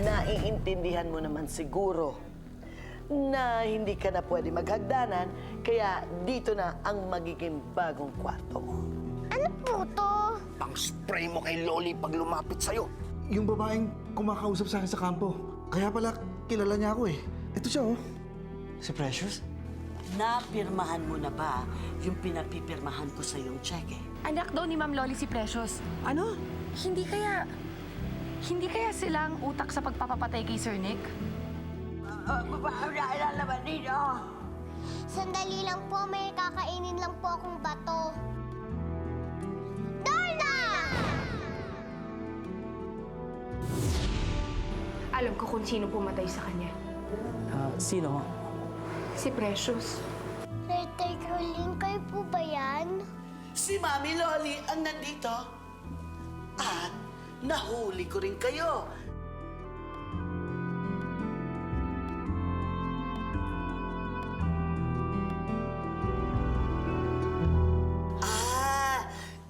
Naiintindihan mo naman siguro na hindi ka na pwede maghagdanan, kaya dito na ang magiging bagong kwarto mo. Ano po to? Pang-spray mo kay Loli pag lumapit sa'yo. Yung babaeng kumakausap sa akin sa kampo. Kaya pala, kilala niya ako eh. Ito siya oh. Si Precious? Napirmahan mo na ba yung pinapipirmahan ko sa iyong cheque? Anak daw ni Ma'am Loli si Precious. Ano? Hindi kaya sila ang utak sa pagpapapatay kay Sir Nick? Sandali lang po, may kakainin lang po akong bato. Darna! Alam ko kung sino pumatay sa kanya. Sino? Si Precious. Letter Caroline, kayo po ba yan? Si Mami Loli ang nandito. At nahuli ko rin kayo.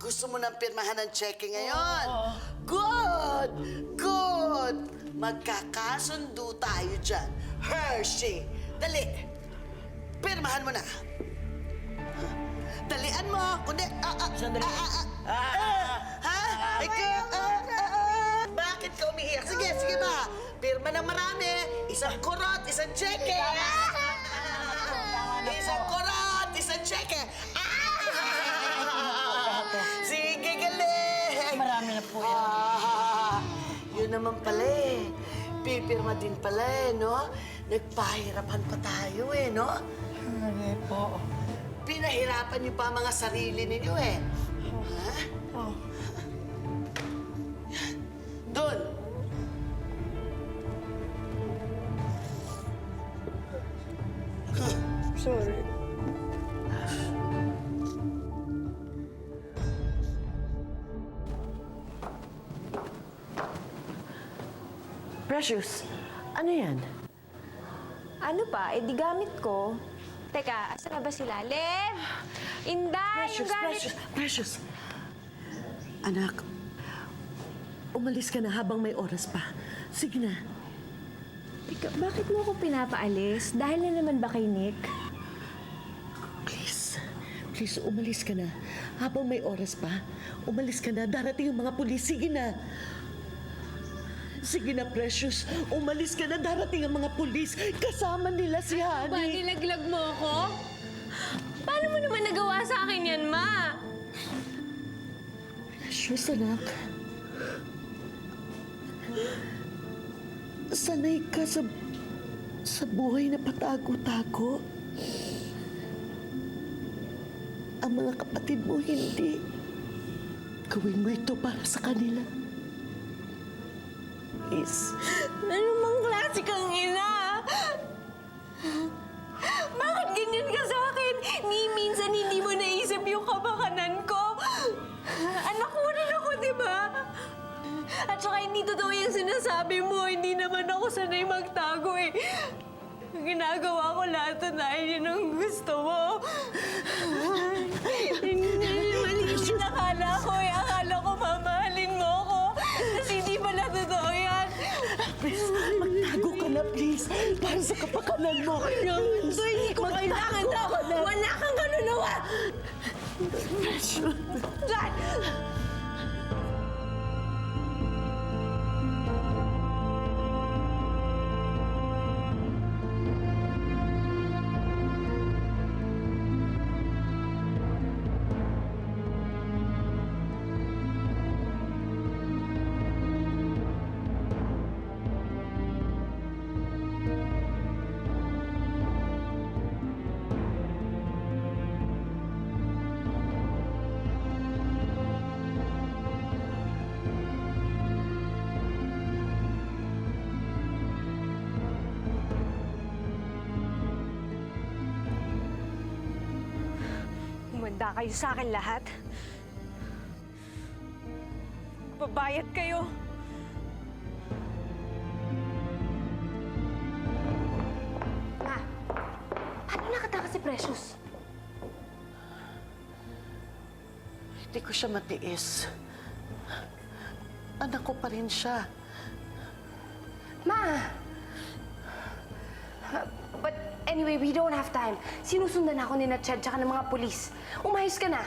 Gusto mo nang pirmahan ng cheque ngayon? Good! Good! Magkakasundo tayo dyan. Hershey! Dali! Pirmahan mo na. Dalian mo! Kundi... Sandali. Bakit ka umiiyak? Sige, sige ba? Pirma ng marami. Isang kurot, isang cheque. Isang kurot, isang cheque. Sige, galing! Marami na po yan. Yun naman pala eh. Pipirma din pala eh, no? Nagpahirapan pa tayo eh, no? Hindi po. Pinahirapan niyo pa mga sarili ninyo eh. Ha? Doon! Sorry. Precious, ano yan? Ano pa? Eh, di gamit ko. Teka, asa na ba sila? Lev! Inday! Precious, yung gamit... Precious. Anak, umalis ka na habang may oras pa. Sige na. Teka, bakit mo ako pinapaalis? Dahil na naman ba kay Nick? Please, umalis ka na. Habang may oras pa, umalis ka na. Darating yung mga pulis. Sige na. Sige na, Precious. Umalis ka na. Darating ang mga pulis. Kasama nila si Honey. Ma, nilaglag mo ako? Paano mo naman nagawa sa akin yan, Ma? Precious, anak. Sanay ka sa buhay na patago-tago. Ang mga kapatid mo hindi. Gawin mo ito para sa kanila. Please. Ano mang klase kang ina? Bakit ganyan ka sa akin? Ni minsan hindi mo naisip yung kapakanan ko. Anak mo rin ako, di ba? At saka hindi totoo yung sinasabi mo. Hindi naman ako sanay magtago eh. Ginagawa ko lahat dahil yun ang gusto mo. Mali yung akala ko eh. Akala ko mamahalin mo ako. Tapos hindi pala totoo yan. Please, magtago ka na, please. Para sa kapakanan mo. So, hindi ko kailangan to. Wala kang kanunawa. Dad! Humanda kayo sa akin lahat. Babayad kayo. Ma, paano nakatakas si Precious? Hindi ko siya matiis. Anak ko pa rin siya. Ma! But anyway, we don't have time. Sinusundan ako ni Chad tsaka ng mga pulis. Umayos ka na!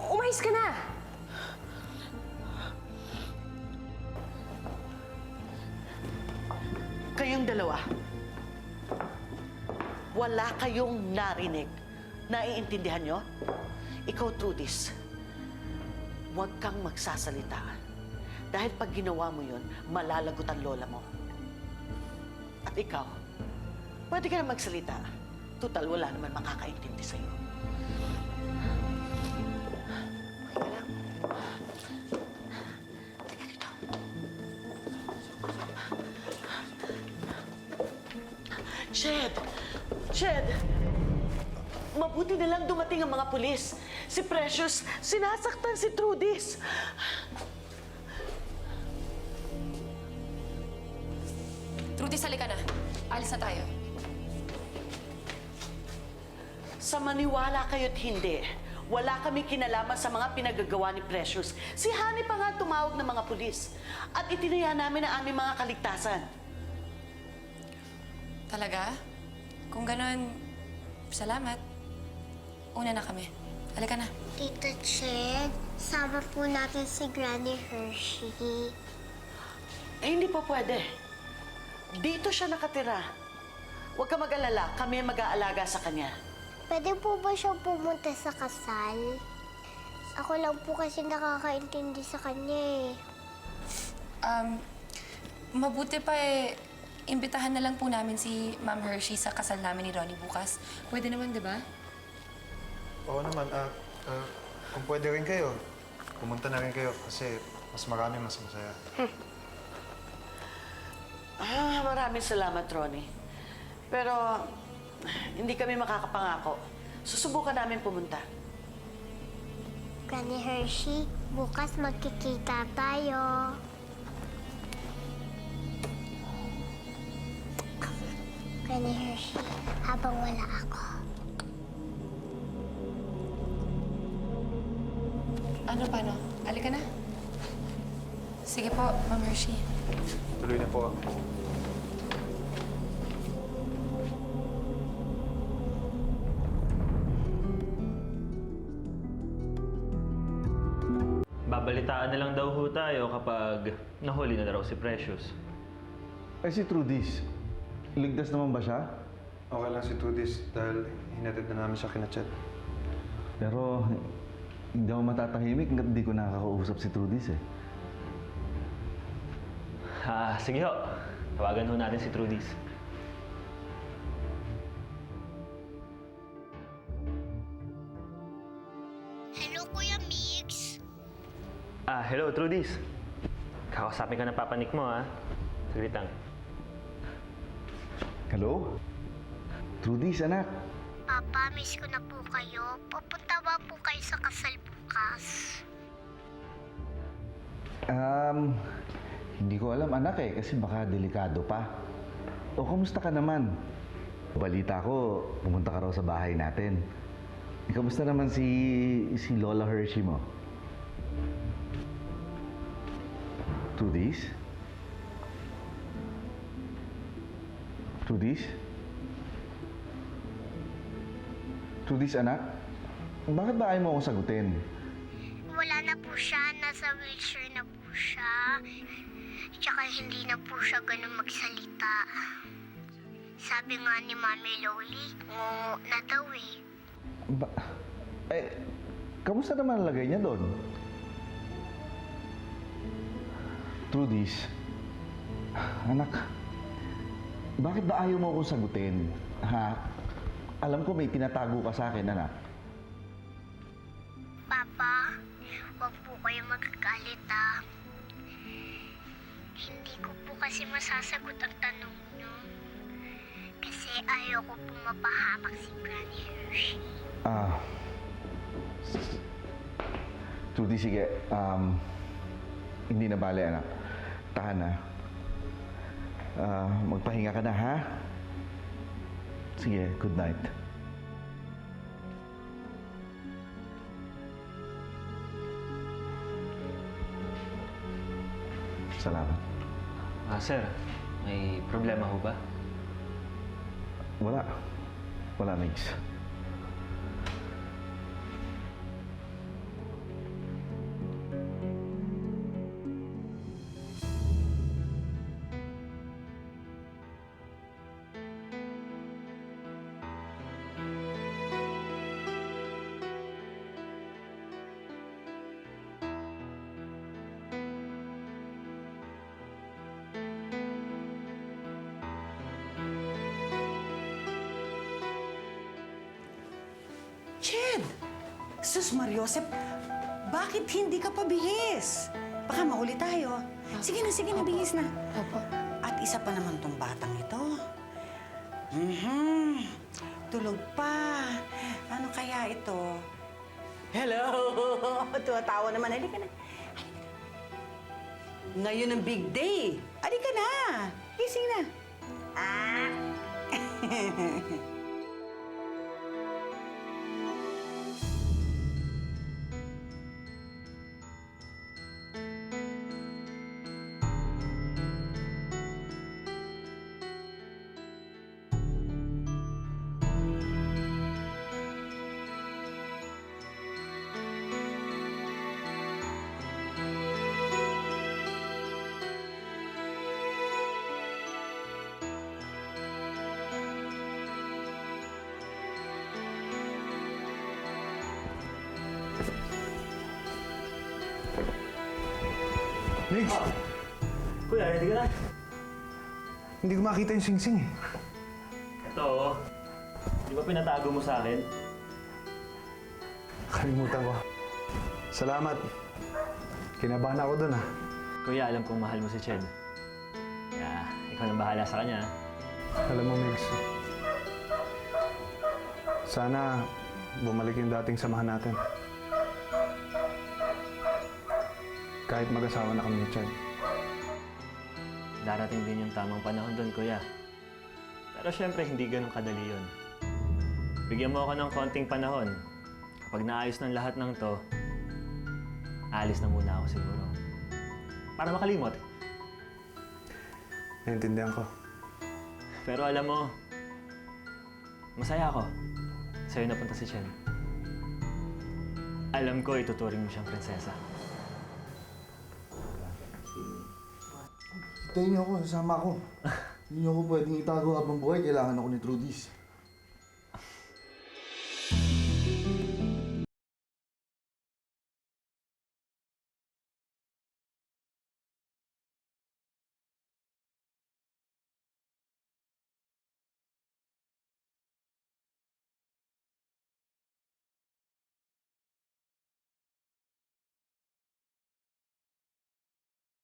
Umayos ka na! Kayong dalawa, wala kayong narinig. Naiintindihan nyo? Ikaw, Trudis, huwag kang magsasalita. Dahil pag ginawa mo yun, malalagot ang lola mo. At ikaw, pwede ka na magsalita. Tutal, wala naman makakaintindi sa'yo. Okay lang. Teka dito. Ched! Ched! Mabuti na lang dumating ang mga pulis. Si Precious, sinasaktan si Trudis. Trudy, halika na. Alis na tayo. Sa maniwala kayo't hindi, wala kami kinalaman sa mga pinagagawa ni Precious. Si Honey pa nga tumawag ng mga pulis. At itinaya namin ang aming mga kaligtasan. Talaga? Kung ganon, salamat. Una na kami. Halika na. Tita Ched, sama po natin si Granny Hershey. Eh, hindi po pwede. Dito siya nakatira. Huwag ka mag-alala, kami ang mag-aalaga sa kanya. Pwede po ba siyang pumunta sa kasal? Ako lang po kasi nakakaintindi sa kanya eh. Mabuti pa imbitahan na lang po namin si Ma'am Hershey sa kasal namin ni Ronnie bukas. Pwede naman, di ba? Oo naman, kung pwede rin kayo, pumunta na rin kayo kasi mas marami, mas masaya. Maraming salamat, Ronnie. Pero, hindi kami makakapangako. Susubukan namin pumunta. Granny Hershey, bukas magkikita tayo. Granny Hershey, habang wala ako. Ano, paano? Halika na. Sige po, Ma'am Hershey. Tuloy na po. Babalitaan na lang daw ho tayo kapag nahuli na raw si Precious. Eh si Trudis, ligtas naman ba siya? Okay lang si Trudis dahil hinatid na namin siya kina Chet. Pero hindi ako matatahimik hanggat hindi ko nakakausap si Trudis eh. Sige ho. Tawagan ho natin si Trudis. Hello, Kuya Mix. Hello, Trudis. Kakausapin ka ng papanik mo, ha? Saglit lang. Hello? Trudis, anak. Papa, miss ko na po kayo. Pupunta ba po kayo sa kasal bukas? Hindi ko alam anak eh, kasi baka delikado pa. O, kamusta ka naman? Balita ko, pumunta ka raw sa bahay natin. Kamusta naman si Lola Hershey mo? Trudis? Trudis? Trudis, anak? Bakit ba ayaw mo akong sagutin? Wala na po siya. Nasa wheelchair na po siya. Tsaka hindi na po siya ganun magsalita. Sabi nga ni Mami Loli, ngungo na daw eh. Kamusta naman ang lagay niya doon? Trudis, anak, bakit ba ayaw mo akong sagutin? Ha? Alam ko may tinatago ka sa akin, anak. Papa, huwag po kayo magagalit ah. Hindi ko po kasi masasagot ang tanong niyo. Kasi ayaw ko po mapahamak si Granny Hershey. Trudy, sige. Hindi na bale, anak. Tahan na. Magpahinga ka na, ha? Sige, good night. Salamat. Sir, May problema ho ba? Wala. Wala, Migs. Ched! Sus Mariosep, bakit hindi ka pa bihis? Baka mahuli tayo. Sige na, bihis na. Opo. At isa pa naman tong batang ito. Tulog pa. Ano kaya ito? Hello! Tumatawa naman. Halika na. Ngayon ang big day. Halika na. Gising na. Ah! Migs, Kuya, ready ka na? hindi ko makita yung sing-sing eh. Ito, oh. Di ba pinatago mo sa akin? Kalimutan ko. Salamat. Kinabahan ako dun ah. Kuya, alam kong mahal mo si Ched. Kaya, ikaw nang bahala sa kanya. Alam mo, Migs, sana bumalik yung dating samahan natin. Kahit mag-asawa na kami ni Chad. Darating din yung tamang panahon doon, Kuya. Pero syempre, hindi ganun kadali yun. Bigyan mo ako ng konting panahon. Kapag naayos ng lahat ng to, alis na muna ako siguro. Para makalimot. Naintindihan ko. Pero alam mo, masaya ako. Sa'yo napunta si Chen. Alam ko, ituturing mo siyang prinsesa. Tayo niyo ako, sasama ako. Hindi niyo ako pwedeng itago habang buhay. Kailangan ako ni Trudis.